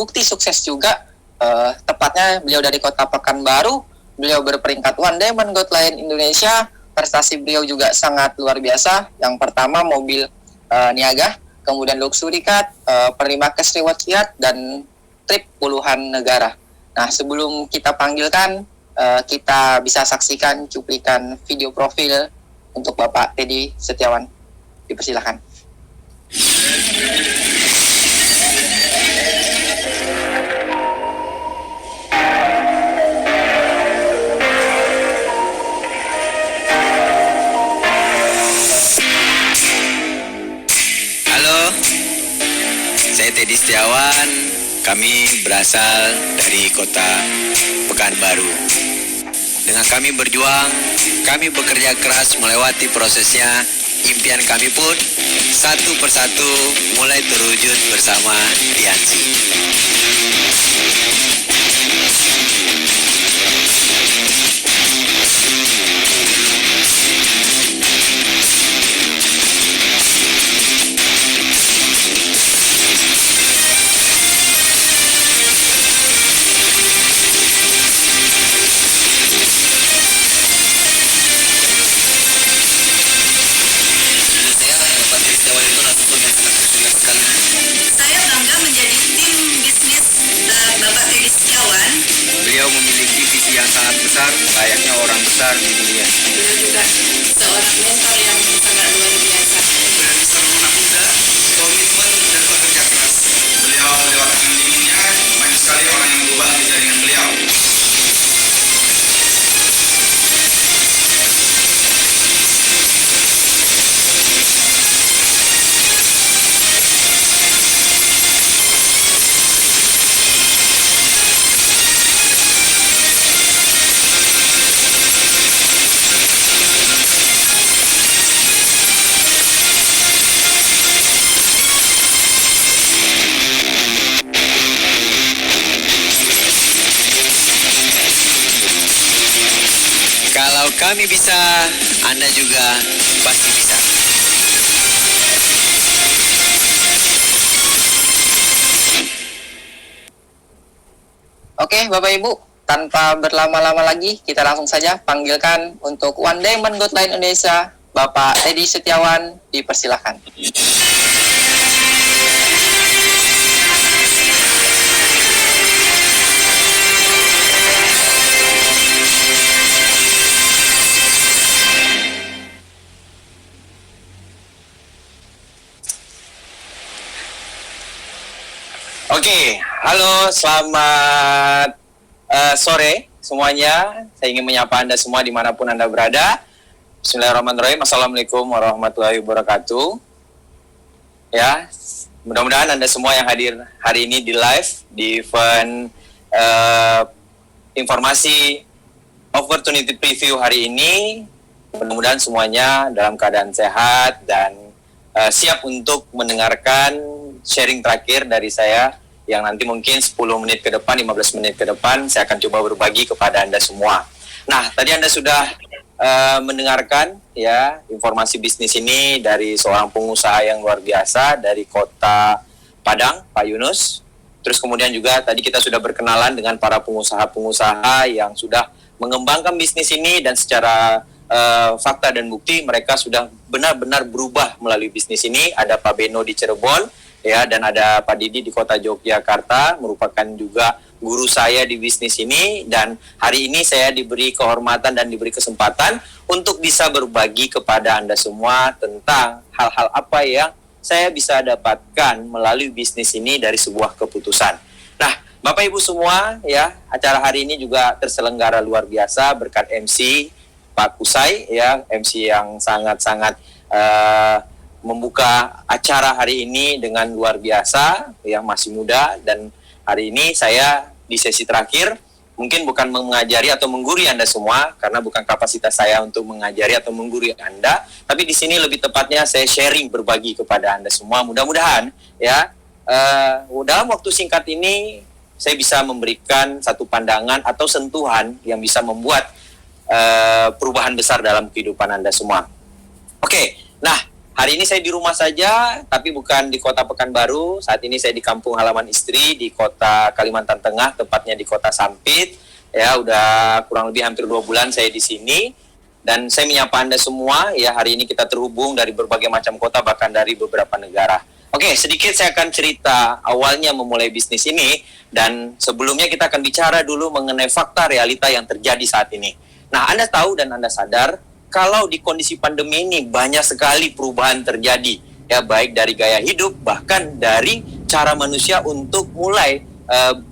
bukti sukses juga. Tepatnya beliau dari kota Pekanbaru, beliau berperingkat One Diamond Gold Line Indonesia. Prestasi beliau juga sangat luar biasa. Yang pertama mobil niaga, kemudian luxury car, penerima cash reward kiat, dan trip puluhan negara. Nah, sebelum kita panggilkan, kita bisa saksikan cuplikan video profil untuk Bapak Teddy Setiawan. Dipersilakan. Saya Teddy Setiawan, kami berasal dari kota Pekanbaru. Dengan kami berjuang, kami bekerja keras melewati prosesnya, impian kami pun satu persatu mulai terwujud bersama Tianzi. Saya bangga menjadi tim bisnis Bapak Teddy Setiawan. Beliau memiliki visi yang sangat besar, layaknya orang besar di dunia. Beliau juga seorang mentor yang sangat luar biasa. Dari seorang anak muda, komitmen dan bekerja keras. Beliau melewati dinginnya, banyak sekali orang yang berubah di jaringan beliau. Kalau kami bisa, Anda juga pasti bisa. Oke, Bapak Ibu, tanpa berlama-lama lagi, kita langsung saja panggilkan untuk One Diamond Gold Line Indonesia, Bapak Teddy Setiawan, dipersilakan. Oke, halo, selamat sore semuanya. Saya ingin menyapa Anda semua dimanapun Anda berada. Bismillahirrahmanirrahim. Assalamualaikum warahmatullahi wabarakatuh. Ya, mudah-mudahan Anda semua yang hadir hari ini di live di event informasi opportunity preview hari ini, mudah-mudahan semuanya dalam keadaan sehat dan siap untuk mendengarkan sharing terakhir dari saya yang nanti mungkin 10 menit ke depan, 15 menit ke depan saya akan coba berbagi kepada Anda semua. Nah, tadi Anda sudah mendengarkan ya informasi bisnis ini dari seorang pengusaha yang luar biasa dari kota Padang, Pak Yunus. Terus kemudian juga tadi kita sudah berkenalan dengan para pengusaha-pengusaha yang sudah mengembangkan bisnis ini dan secara fakta dan bukti mereka sudah benar-benar berubah melalui bisnis ini. Ada Pak Beno di Cirebon, ya, dan ada Pak Didi di kota Yogyakarta, merupakan juga guru saya di bisnis ini, dan hari ini saya diberi kehormatan dan diberi kesempatan untuk bisa berbagi kepada Anda semua tentang hal-hal apa yang saya bisa dapatkan melalui bisnis ini dari sebuah keputusan. Nah, Bapak Ibu semua, ya, acara hari ini juga terselenggara luar biasa berkat MC Pak Kusai, ya, MC yang sangat-sangat membuka acara hari ini dengan luar biasa, yang masih muda, dan hari ini saya di sesi terakhir mungkin bukan mengajari atau mengguri Anda semua karena bukan kapasitas saya untuk mengajari atau mengguri Anda, tapi di sini lebih tepatnya saya sharing, berbagi kepada Anda semua. Mudah-mudahan ya dalam waktu singkat ini saya bisa memberikan satu pandangan atau sentuhan yang bisa membuat perubahan besar dalam kehidupan Anda semua. Oke, nah hari ini saya di rumah saja, tapi bukan di kota Pekanbaru. Saat ini saya di kampung halaman istri di kota Kalimantan Tengah, tepatnya di kota Sampit. Ya, udah kurang lebih hampir 2 bulan saya di sini. Dan saya menyapa Anda semua, ya hari ini kita terhubung dari berbagai macam kota, bahkan dari beberapa negara. Oke, sedikit saya akan cerita awalnya memulai bisnis ini, dan sebelumnya kita akan bicara dulu mengenai fakta realita yang terjadi saat ini. Nah, Anda tahu dan Anda sadar, kalau di kondisi pandemi ini banyak sekali perubahan terjadi, ya baik dari gaya hidup, bahkan dari cara manusia untuk mulai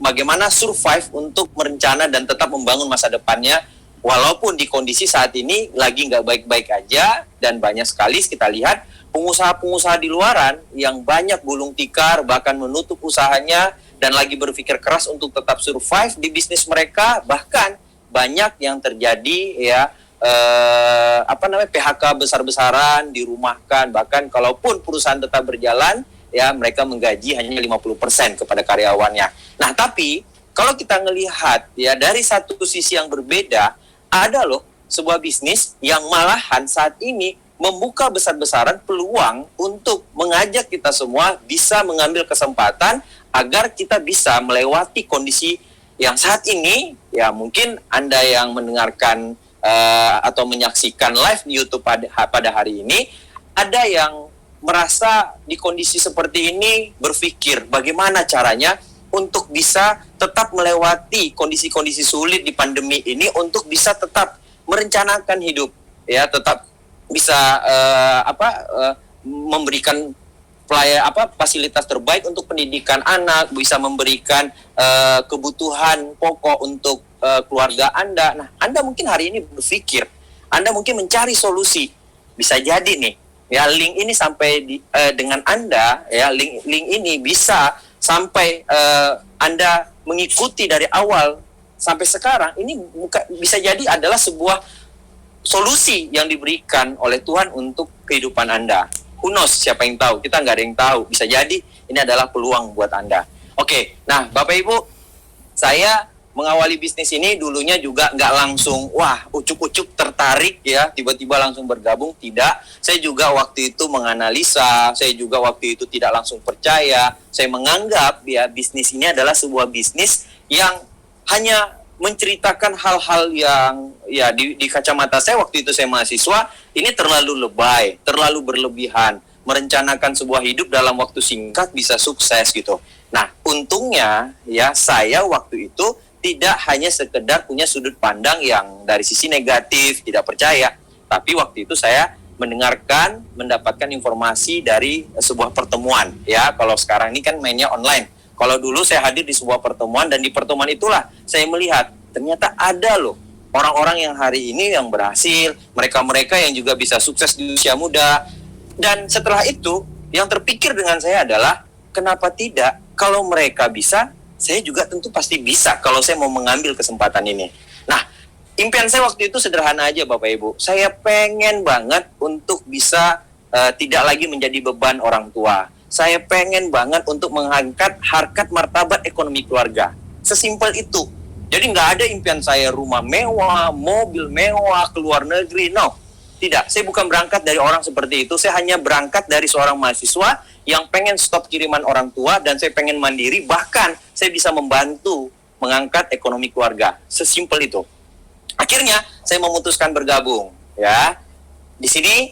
bagaimana survive untuk merencana dan tetap membangun masa depannya, walaupun di kondisi saat ini lagi nggak baik-baik aja, dan banyak sekali kita lihat pengusaha-pengusaha di luaran yang banyak gulung tikar, bahkan menutup usahanya dan lagi berpikir keras untuk tetap survive di bisnis mereka. Bahkan banyak yang terjadi ya PHK besar-besaran, dirumahkan. Bahkan kalaupun perusahaan tetap berjalan, ya mereka menggaji hanya 50% kepada karyawannya. Nah, tapi kalau kita ngelihat ya dari satu sisi yang berbeda, ada loh sebuah bisnis yang malahan saat ini membuka besar-besaran peluang untuk mengajak kita semua bisa mengambil kesempatan agar kita bisa melewati kondisi yang saat ini, ya mungkin Anda yang mendengarkan atau menyaksikan live di YouTube pada hari ini, ada yang merasa di kondisi seperti ini berpikir bagaimana caranya untuk bisa tetap melewati kondisi-kondisi sulit di pandemi ini, untuk bisa tetap merencanakan hidup, ya tetap bisa memberikan fasilitas terbaik untuk pendidikan anak, bisa memberikan kebutuhan pokok untuk keluarga Anda. Nah, Anda mungkin hari ini berpikir, Anda mungkin mencari solusi. Bisa jadi nih, ya link ini sampai dengan Anda, ya link ini bisa sampai Anda mengikuti dari awal sampai sekarang. Ini bisa jadi adalah sebuah solusi yang diberikan oleh Tuhan untuk kehidupan Anda. Who knows, siapa yang tahu? Kita nggak ada yang tahu. Bisa jadi ini adalah peluang buat Anda. Oke, nah Bapak Ibu, saya mengawali bisnis ini dulunya juga nggak langsung, wah ucuk-ucuk tertarik ya, tiba-tiba langsung bergabung. Tidak, saya juga waktu itu menganalisa, saya juga waktu itu tidak langsung percaya. Saya menganggap ya bisnis ini adalah sebuah bisnis yang hanya menceritakan hal-hal yang ya di kacamata saya waktu itu saya mahasiswa, ini terlalu lebay, terlalu berlebihan, merencanakan sebuah hidup dalam waktu singkat bisa sukses gitu. Nah, untungnya ya saya waktu itu tidak hanya sekedar punya sudut pandang yang dari sisi negatif, tidak percaya, tapi waktu itu saya mendengarkan, mendapatkan informasi dari sebuah pertemuan. Ya, kalau sekarang ini kan mainnya online. Kalau dulu saya hadir di sebuah pertemuan, dan di pertemuan itulah saya melihat ternyata ada loh orang-orang yang hari ini yang berhasil, mereka-mereka yang juga bisa sukses di usia muda. Dan setelah itu yang terpikir dengan saya adalah, kenapa tidak kalau mereka bisa, saya juga tentu pasti bisa kalau saya mau mengambil kesempatan ini. Nah, impian saya waktu itu sederhana aja Bapak Ibu. Saya pengen banget untuk bisa tidak lagi menjadi beban orang tua. Saya pengen banget untuk mengangkat harkat martabat ekonomi keluarga. Sesimpel itu. Jadi nggak ada impian saya rumah mewah, mobil mewah, keluar negeri. No, tidak. Saya bukan berangkat dari orang seperti itu. Saya hanya berangkat dari seorang mahasiswa yang pengen stop kiriman orang tua, dan saya pengen mandiri. Bahkan saya bisa membantu mengangkat ekonomi keluarga. Sesimpel itu. Akhirnya saya memutuskan bergabung. Ya, di sini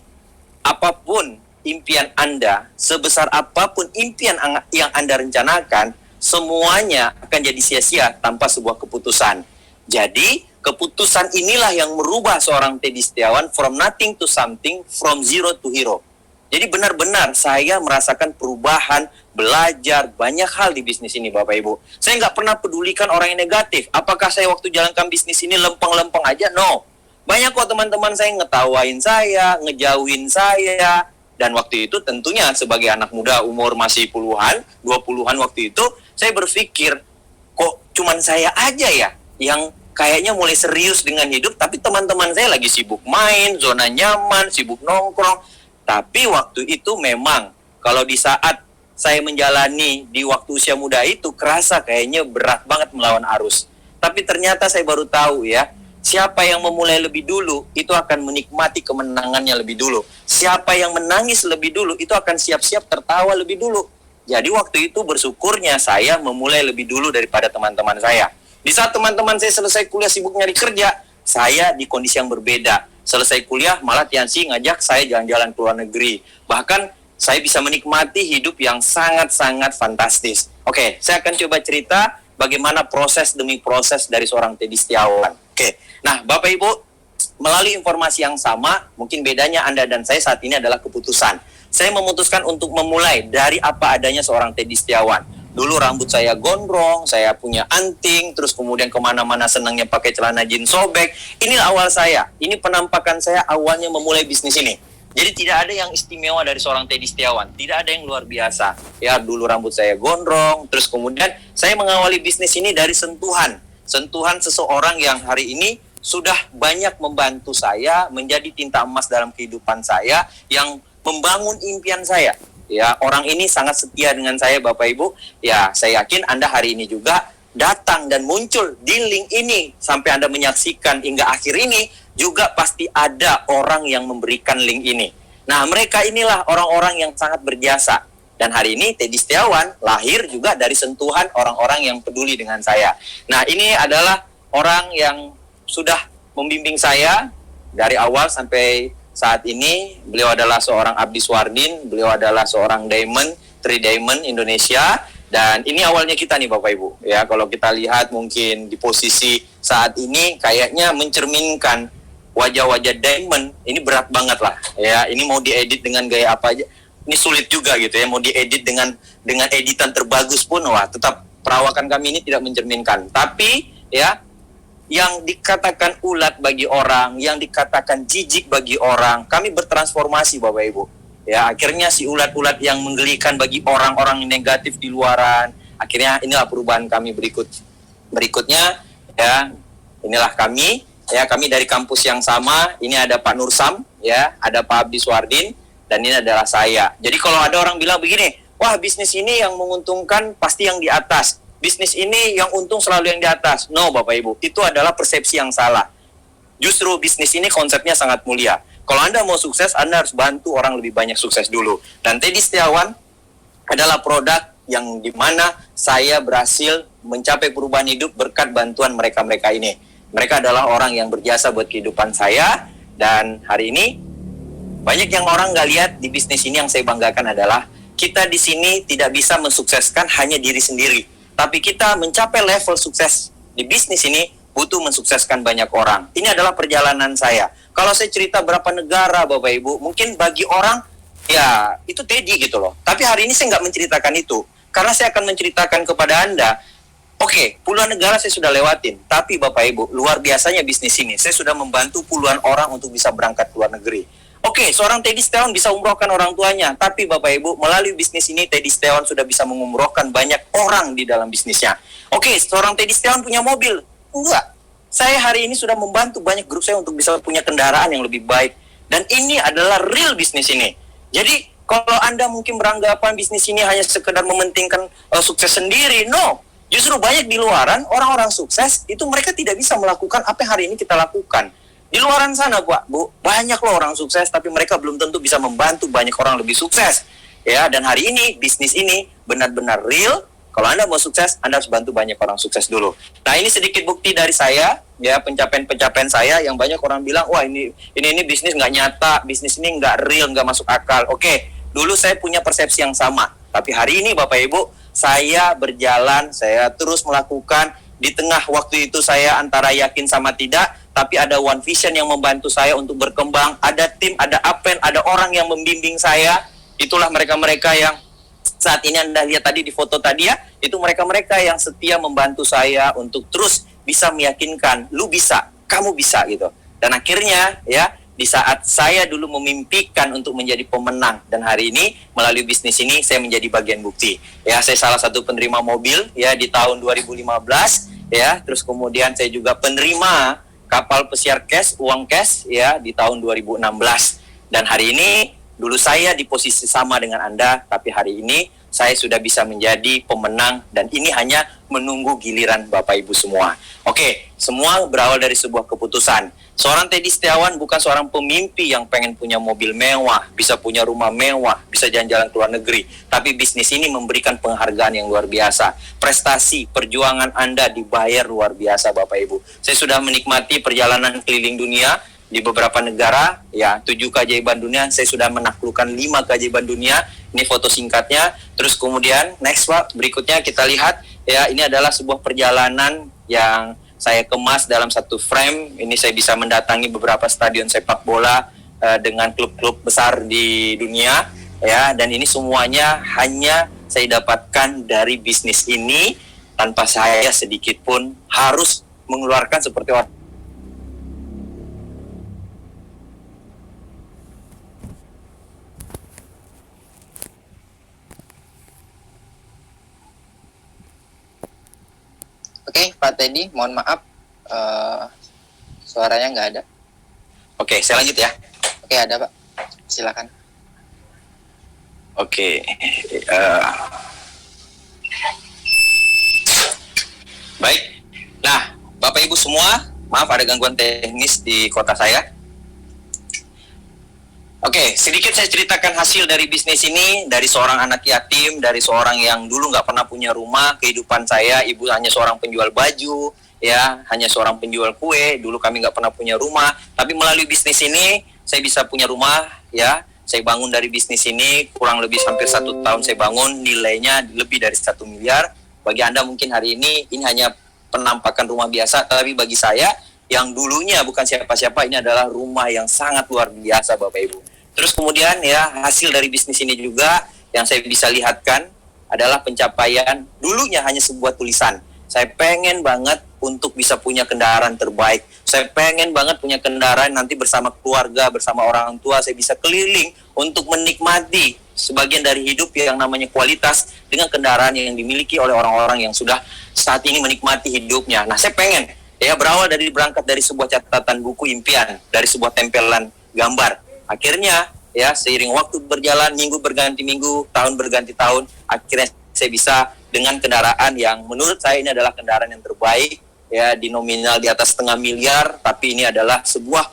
apapun impian Anda, sebesar apapun impian yang Anda rencanakan, semuanya akan jadi sia-sia tanpa sebuah keputusan. Jadi, keputusan inilah yang merubah seorang Teddy Setiawan from nothing to something, from zero to hero. Jadi benar-benar saya merasakan perubahan, belajar banyak hal di bisnis ini Bapak Ibu. Saya nggak pernah pedulikan orang yang negatif. Apakah saya waktu jalankan bisnis ini lempeng-lempeng aja? No. Banyak kok teman-teman saya ngetawain saya, ngejauhin saya. Dan waktu itu tentunya sebagai anak muda umur masih puluhan, 20-an waktu itu, saya berpikir, kok cuman saya aja ya yang kayaknya mulai serius dengan hidup, tapi teman-teman saya lagi sibuk main, zona nyaman, sibuk nongkrong. Tapi waktu itu memang, kalau di saat saya menjalani di waktu usia muda itu, kerasa kayaknya berat banget melawan arus. Tapi ternyata saya baru tahu ya, siapa yang memulai lebih dulu, itu akan menikmati kemenangannya lebih dulu. Siapa yang menangis lebih dulu, itu akan siap-siap tertawa lebih dulu. Jadi waktu itu bersyukurnya saya memulai lebih dulu daripada teman-teman saya. Di saat teman-teman saya selesai kuliah sibuk nyari kerja, saya di kondisi yang berbeda. Selesai kuliah malah Tiansi ngajak saya jalan-jalan ke luar negeri. Bahkan saya bisa menikmati hidup yang sangat-sangat fantastis. Oke, saya akan coba cerita bagaimana proses demi proses dari seorang Teddy Setiawan. Oke, nah Bapak Ibu, melalui informasi yang sama, mungkin bedanya Anda dan saya saat ini adalah keputusan. Saya memutuskan untuk memulai dari apa adanya seorang Teddy Setiawan. Dulu rambut saya gondrong, saya punya anting, terus kemudian kemana-mana senangnya pakai celana jeans sobek. Inilah awal saya, ini penampakan saya awalnya memulai bisnis ini. Jadi tidak ada yang istimewa dari seorang Teddy Setiawan, tidak ada yang luar biasa. Ya dulu rambut saya gondrong, terus kemudian saya mengawali bisnis ini dari sentuhan seseorang yang hari ini sudah banyak membantu saya menjadi tinta emas dalam kehidupan saya, yang membangun impian saya. Ya, orang ini sangat setia dengan saya Bapak Ibu. Ya, saya yakin Anda hari ini juga datang dan muncul di link ini sampai Anda menyaksikan hingga akhir ini, juga pasti ada orang yang memberikan link ini. Nah, mereka inilah orang-orang yang sangat berjasa. Dan hari ini Teddy Setiawan lahir juga dari sentuhan orang-orang yang peduli dengan saya. Nah, ini adalah orang yang sudah membimbing saya dari awal sampai saat ini. Beliau adalah seorang Abdi Swardin, beliau adalah seorang Diamond, 3 Diamond Indonesia. Dan ini awalnya kita nih Bapak Ibu. Ya, kalau kita lihat mungkin di posisi saat ini kayaknya mencerminkan wajah-wajah Diamond, ini berat banget lah. Ya, ini mau diedit dengan gaya apa aja, ini sulit juga gitu ya. Mau diedit dengan editan terbagus pun, wah tetap perawakan kami ini tidak mencerminkan. Tapi ya, yang dikatakan ulat bagi orang, yang dikatakan jijik bagi orang, kami bertransformasi Bapak Ibu. Ya, akhirnya si ulat-ulat yang menggelikan bagi orang-orang negatif di luaran, akhirnya inilah perubahan kami berikutnya. Ya, inilah kami. Ya, kami dari kampus yang sama. Ini ada Pak Nursam, ya, ada Pak Abdi Swardin, dan ini adalah saya. Jadi kalau ada orang bilang begini, wah bisnis ini yang menguntungkan pasti yang di atas. Bisnis ini yang untung selalu yang di atas. No Bapak Ibu, itu adalah persepsi yang salah. Justru bisnis ini konsepnya sangat mulia. Kalau Anda mau sukses, Anda harus bantu orang lebih banyak sukses dulu. Dan Teddy Setiawan adalah produk yang dimana saya berhasil mencapai perubahan hidup berkat bantuan mereka-mereka ini. Mereka adalah orang yang berjasa buat kehidupan saya. Dan hari ini, banyak yang orang nggak lihat di bisnis ini. Yang saya banggakan adalah kita di sini tidak bisa mensukseskan hanya diri sendiri. Tapi kita mencapai level sukses di bisnis ini butuh mensukseskan banyak orang. Ini adalah perjalanan saya. Kalau saya cerita berapa negara Bapak Ibu, mungkin bagi orang, ya itu Teddy gitu loh. Tapi hari ini saya nggak menceritakan itu. Karena saya akan menceritakan kepada Anda, oke, puluhan negara saya sudah lewatin. Tapi Bapak Ibu, luar biasanya bisnis ini. Saya sudah membantu puluhan orang untuk bisa berangkat ke luar negeri. Oke, seorang Teddy Setiawan bisa umrohkan orang tuanya. Tapi Bapak Ibu, melalui bisnis ini Teddy Setiawan sudah bisa mengumrohkan banyak orang di dalam bisnisnya. Oke, seorang Teddy Setiawan punya mobil. Enggak. Saya hari ini sudah membantu banyak grup saya untuk bisa punya kendaraan yang lebih baik. Dan ini adalah real bisnis ini. Jadi, kalau Anda mungkin beranggapan bisnis ini hanya sekedar mementingkan sukses sendiri, no. Justru banyak di luaran, orang-orang sukses, itu mereka tidak bisa melakukan apa yang hari ini kita lakukan. Di luaran sana, Bu, banyak loh orang sukses, tapi mereka belum tentu bisa membantu banyak orang lebih sukses. Ya, dan hari ini, bisnis ini benar-benar real. Kalau Anda mau sukses, Anda harus bantu banyak orang sukses dulu. Nah, ini sedikit bukti dari saya, ya, pencapaian-pencapaian saya yang banyak orang bilang, wah ini bisnis nggak nyata, bisnis ini nggak real, nggak masuk akal. Oke, dulu saya punya persepsi yang sama. Tapi hari ini, Bapak Ibu, saya berjalan, saya terus melakukan. Di tengah waktu itu saya antara yakin sama tidak, tapi ada One Vision yang membantu saya untuk berkembang. Ada tim, ada Apen, ada orang yang membimbing saya. Itulah mereka-mereka yang saat ini Anda lihat tadi di foto tadi ya, itu mereka-mereka yang setia membantu saya untuk terus bisa meyakinkan, lu bisa, kamu bisa gitu. Dan akhirnya ya, di saat saya dulu memimpikan untuk menjadi pemenang, dan hari ini melalui bisnis ini saya menjadi bagian bukti. Ya, saya salah satu penerima mobil ya di tahun 2015 ya, terus kemudian saya juga penerima kapal pesiar cash, uang cash ya di tahun 2016. Dan hari ini dulu saya di posisi sama dengan Anda, tapi hari ini saya sudah bisa menjadi pemenang dan ini hanya menunggu giliran Bapak Ibu semua. Oke, semua berawal dari sebuah keputusan. Seorang Teddy Setiawan bukan seorang pemimpi yang pengen punya mobil mewah, bisa punya rumah mewah, bisa jalan-jalan ke luar negeri. Tapi bisnis ini memberikan penghargaan yang luar biasa. Prestasi, perjuangan Anda dibayar luar biasa Bapak Ibu. Saya sudah menikmati perjalanan keliling dunia di beberapa negara, ya 7 keajaiban dunia, saya sudah menaklukkan 5 keajaiban dunia. Ini foto singkatnya. Terus kemudian next Pak, berikutnya kita lihat ya, ini adalah sebuah perjalanan yang saya kemas dalam satu frame. Ini saya bisa mendatangi beberapa stadion sepak bola dengan klub-klub besar di dunia ya, dan ini semuanya hanya saya dapatkan dari bisnis ini tanpa saya sedikit pun harus mengeluarkan seperti orang. Oke, Pak Teddy, mohon maaf, suaranya nggak ada. Oke, saya lanjut ya. Oke, ada Pak, silakan. Oke, baik. Nah, Bapak Ibu semua, maaf ada gangguan teknis di kota saya. Oke, sedikit saya ceritakan hasil dari bisnis ini, dari seorang anak yatim, dari seorang yang dulu nggak pernah punya rumah, kehidupan saya, ibu hanya seorang penjual baju, ya, hanya seorang penjual kue, dulu kami nggak pernah punya rumah, tapi melalui bisnis ini, saya bisa punya rumah, ya, saya bangun dari bisnis ini, kurang lebih hampir 1 tahun saya bangun, nilainya lebih dari 1 miliar, bagi Anda mungkin hari ini hanya penampakan rumah biasa, tapi bagi saya, yang dulunya bukan siapa-siapa, ini adalah rumah yang sangat luar biasa Bapak Ibu. Terus kemudian ya, hasil dari bisnis ini juga yang saya bisa lihatkan adalah pencapaian dulunya hanya sebuah tulisan. Saya pengen banget untuk bisa punya kendaraan terbaik. Saya pengen banget punya kendaraan nanti bersama keluarga, bersama orang tua, saya bisa keliling untuk menikmati sebagian dari hidup yang namanya kualitas dengan kendaraan yang dimiliki oleh orang-orang yang sudah saat ini menikmati hidupnya. Nah, saya pengen ya, berawal dari berangkat dari sebuah catatan buku impian, dari sebuah tempelan gambar. Akhirnya ya, seiring waktu berjalan, minggu berganti minggu, tahun berganti tahun, akhirnya saya bisa dengan kendaraan yang menurut saya ini adalah kendaraan yang terbaik ya, di nominal di atas 0,5 miliar, tapi ini adalah sebuah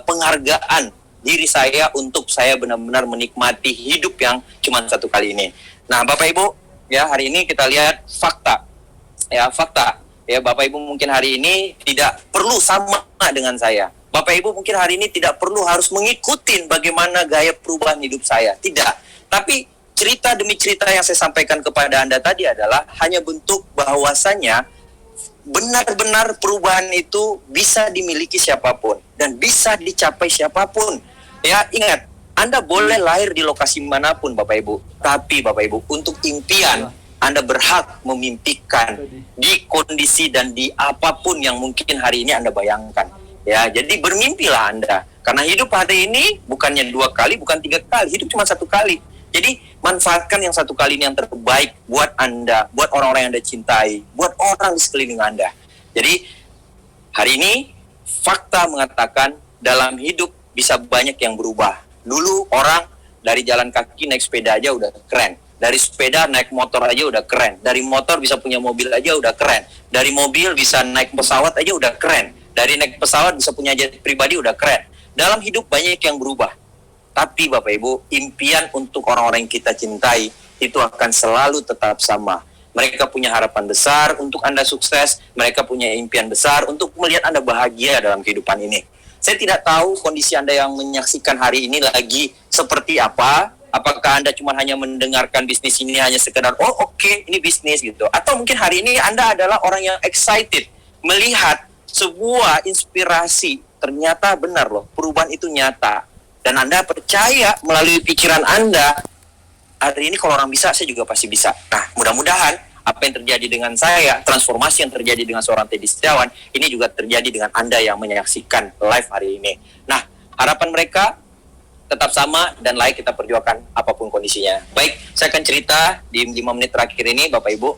penghargaan diri saya untuk saya benar-benar menikmati hidup yang cuma satu kali ini. Nah, Bapak Ibu, ya hari ini kita lihat fakta. Ya, fakta. Ya, Bapak Ibu mungkin hari ini tidak perlu sama dengan saya. Bapak Ibu mungkin hari ini tidak perlu harus mengikuti bagaimana gaya perubahan hidup saya. Tidak. Tapi cerita demi cerita yang saya sampaikan kepada Anda tadi adalah hanya bentuk bahwasannya benar-benar perubahan itu bisa dimiliki siapapun dan bisa dicapai siapapun. Ya, ingat, Anda boleh lahir di lokasi manapun Bapak Ibu. Tapi Bapak Ibu, untuk impian Anda berhak memimpikan di kondisi dan di apapun yang mungkin hari ini Anda bayangkan. Ya, jadi bermimpilah Anda. Karena hidup hari ini bukannya 2 kali, bukan 3 kali. Hidup cuma 1 kali. Jadi manfaatkan yang 1 kali ini yang terbaik buat Anda, buat orang-orang yang Anda cintai, buat orang di sekeliling Anda. Jadi hari ini fakta mengatakan dalam hidup bisa banyak yang berubah. Dulu orang dari jalan kaki naik sepeda aja udah keren. Dari sepeda naik motor aja udah keren. Dari motor bisa punya mobil aja udah keren. Dari mobil bisa naik pesawat aja udah keren. Dari naik pesawat bisa punya jet pribadi udah keren. Dalam hidup banyak yang berubah. Tapi Bapak Ibu, impian untuk orang-orang yang kita cintai itu akan selalu tetap sama. Mereka punya harapan besar untuk Anda sukses. Mereka punya impian besar untuk melihat Anda bahagia dalam kehidupan ini. Saya tidak tahu kondisi Anda yang menyaksikan hari ini lagi seperti apa. Apakah Anda cuma hanya mendengarkan bisnis ini hanya sekedar, oh oke, ini bisnis gitu. Atau mungkin hari ini Anda adalah orang yang excited melihat sebuah inspirasi. Ternyata benar loh, perubahan itu nyata. Dan Anda percaya melalui pikiran Anda, hari ini kalau orang bisa, saya juga pasti bisa. Nah, mudah-mudahan apa yang terjadi dengan saya, transformasi yang terjadi dengan seorang Teddy Setiawan, ini juga terjadi dengan Anda yang menyaksikan live hari ini. Nah, harapan mereka tetap sama dan layak kita perjuangkan apapun kondisinya. Baik, saya akan cerita di 5 menit terakhir ini, Bapak Ibu,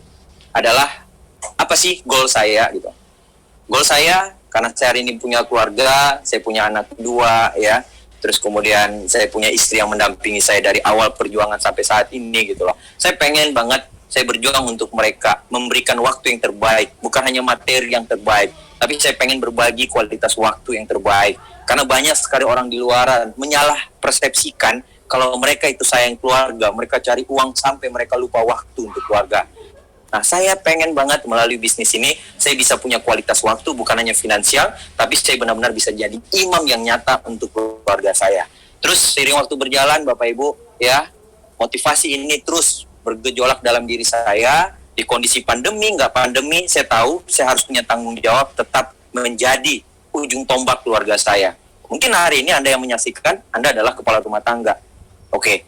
adalah apa sih goal saya gitu. Goal saya, karena saya hari ini punya keluarga, saya punya anak 2 ya. terus kemudian saya punya istri yang mendampingi saya dari awal perjuangan sampai saat ini gitu loh. Saya pengen banget saya berjuang untuk mereka, memberikan waktu yang terbaik, bukan hanya materi yang terbaik, tapi saya pengen berbagi kualitas waktu yang terbaik. Karena banyak sekali orang di luar menyalah persepsikan kalau mereka itu sayang keluarga, mereka cari uang sampai mereka lupa waktu untuk keluarga. Nah, saya pengen banget melalui bisnis ini, saya bisa punya kualitas waktu, bukan hanya finansial, tapi saya benar-benar bisa jadi imam yang nyata untuk keluarga saya. Terus, seiring waktu berjalan, Bapak Ibu, ya, motivasi ini terus bergejolak dalam diri saya. Di kondisi pandemi, nggak pandemi, saya tahu saya harus punya tanggung jawab tetap menjadi ujung tombak keluarga saya. Mungkin hari ini Anda yang menyaksikan, Anda adalah kepala rumah tangga. Oke,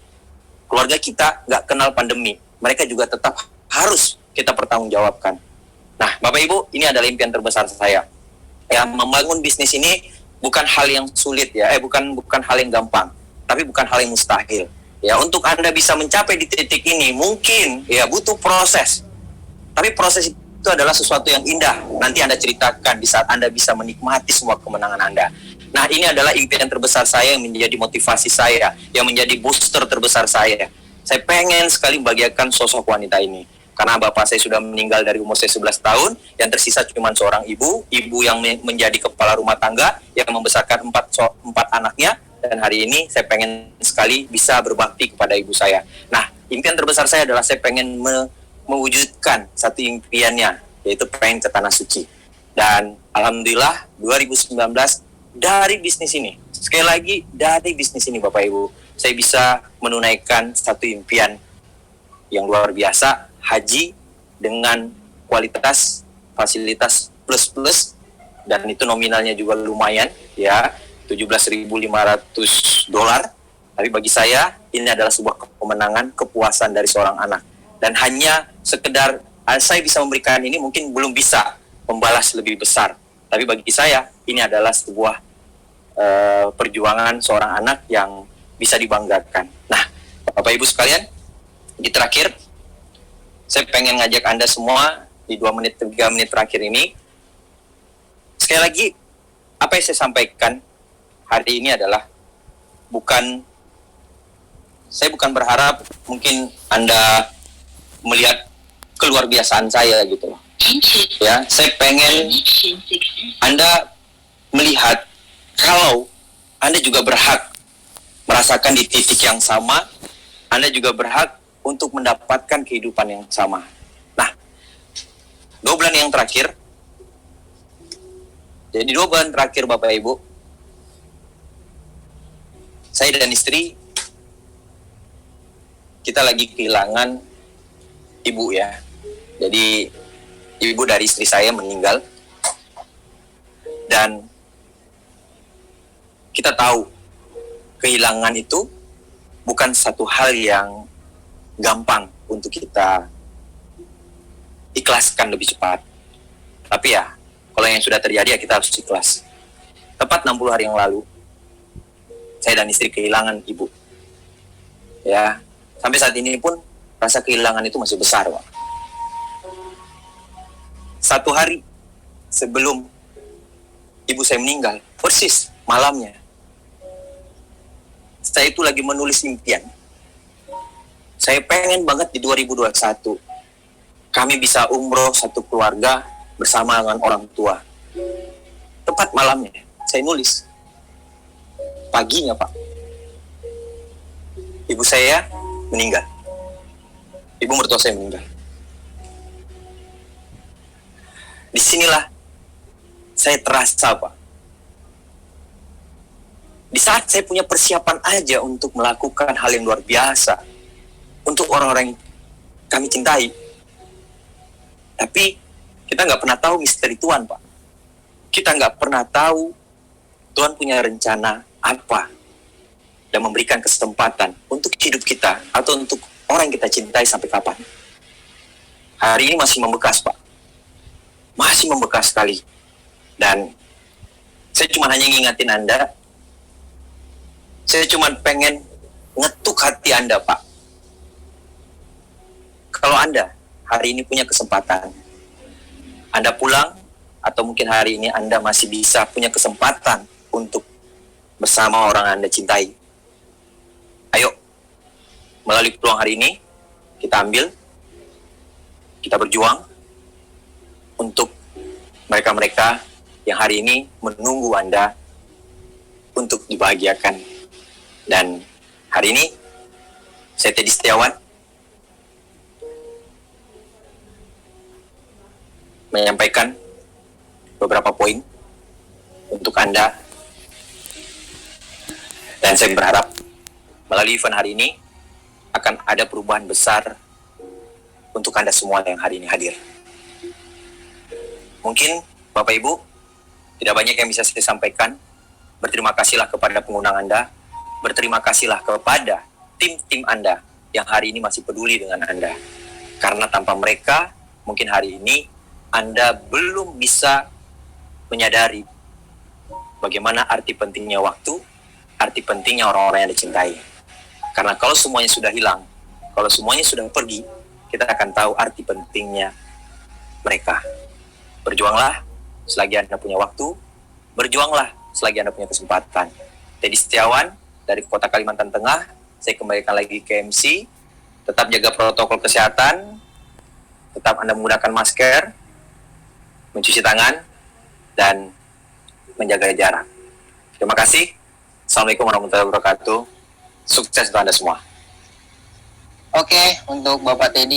keluarga kita nggak kenal pandemi, mereka juga tetap harus kita pertanggungjawabkan. Nah, Bapak Ibu, ini adalah impian terbesar saya. Ya, membangun bisnis ini bukan hal yang sulit ya, bukan hal yang gampang, tapi bukan hal yang mustahil. Ya, untuk Anda bisa mencapai di titik ini mungkin ya butuh proses. Tapi proses itu adalah sesuatu yang indah. Nanti Anda ceritakan di saat Anda bisa menikmati semua kemenangan Anda. Nah, ini adalah impian terbesar saya yang menjadi motivasi saya, yang menjadi booster terbesar saya. Saya pengen sekali membagikan sosok wanita ini. Karena bapak saya sudah meninggal dari umur saya 11 tahun, yang tersisa cuma seorang ibu yang menjadi kepala rumah tangga, yang membesarkan 4 anaknya, dan hari ini saya pengen sekali bisa berbakti kepada ibu saya. Nah, impian terbesar saya adalah saya pengen mewujudkan satu impiannya, yaitu pengen ke Tanah Suci. Dan Alhamdulillah 2019 dari bisnis ini, sekali lagi dari bisnis ini Bapak Ibu, saya bisa menunaikan satu impian yang luar biasa, haji dengan kualitas fasilitas plus dan itu nominalnya juga lumayan ya, $17.500. Tapi bagi saya ini adalah sebuah kemenangan, kepuasan dari seorang anak, dan hanya sekedar saya bisa memberikan ini, mungkin belum bisa membalas lebih besar, tapi bagi saya ini adalah sebuah perjuangan seorang anak yang bisa dibanggakan. Nah, Bapak Ibu sekalian, di terakhir saya pengen ngajak Anda semua di 2 menit, 3 menit terakhir ini. Sekali lagi, apa yang saya sampaikan hari ini adalah saya bukan berharap mungkin Anda melihat keluar biasaan saya gitu loh. Ya, saya pengen Anda melihat kalau Anda juga berhak merasakan di titik yang sama, Anda juga berhak untuk mendapatkan kehidupan yang sama. Nah, 2 bulan yang terakhir, jadi 2 bulan terakhir Bapak Ibu, saya dan istri, kita lagi kehilangan ibu ya. Jadi, ibu dari istri saya meninggal. Dan kita tahu, kehilangan itu bukan satu hal yang gampang untuk kita ikhlaskan lebih cepat. Tapi ya, kalau yang sudah terjadi ya kita harus ikhlas. Tepat 60 hari yang lalu, saya dan istri kehilangan ibu. Ya, sampai saat ini pun rasa kehilangan itu masih besar, Pak. 1 hari sebelum ibu saya meninggal, persis malamnya, saya itu lagi menulis impian. Saya pengen banget di 2021 kami bisa umroh satu keluarga bersama dengan orang tua. Tepat malamnya saya nulis. Paginya Pak, ibu saya meninggal. Ibu mertua saya meninggal. Disinilah saya terasa Pak, di saat saya punya persiapan aja untuk melakukan hal yang luar biasa untuk orang-orang yang kami cintai, tapi kita nggak pernah tahu misteri Tuhan, Pak. Kita nggak pernah tahu Tuhan punya rencana apa dan memberikan kesempatan untuk hidup kita atau untuk orang yang kita cintai sampai kapan. Hari ini masih membekas, Pak. Masih membekas sekali. Dan saya cuma hanya ngingatin Anda, saya cuma pengen ngetuk hati Anda, Pak. Kalau Anda hari ini punya kesempatan, Anda pulang, atau mungkin hari ini Anda masih bisa punya kesempatan untuk bersama orang Anda cintai. Ayo, melalui peluang hari ini, kita ambil, kita berjuang untuk mereka-mereka yang hari ini menunggu Anda untuk dibahagiakan. Dan hari ini, saya Teddy Setiawan menyampaikan beberapa poin untuk Anda. Dan saya berharap melalui event hari ini akan ada perubahan besar untuk Anda semua yang hari ini hadir. Mungkin Bapak Ibu, tidak banyak yang bisa saya sampaikan. Berterima kasihlah kepada pengundang Anda. Berterima kasihlah kepada tim-tim Anda yang hari ini masih peduli dengan Anda. Karena tanpa mereka, mungkin hari ini Anda belum bisa menyadari bagaimana arti pentingnya waktu, arti pentingnya orang-orang yang dicintai. Karena kalau semuanya sudah hilang, kalau semuanya sudah pergi, kita akan tahu arti pentingnya mereka. Berjuanglah selagi Anda punya waktu, berjuanglah selagi Anda punya kesempatan. Teddy Setiawan dari Kota Kalimantan Tengah, saya kembalikan lagi ke MC. Tetap jaga protokol kesehatan, tetap Anda menggunakan masker, mencuci tangan, dan menjaga jarak. Terima kasih. Assalamualaikum warahmatullahi wabarakatuh. Sukses untuk Anda semua. Oke, untuk Bapak Teddy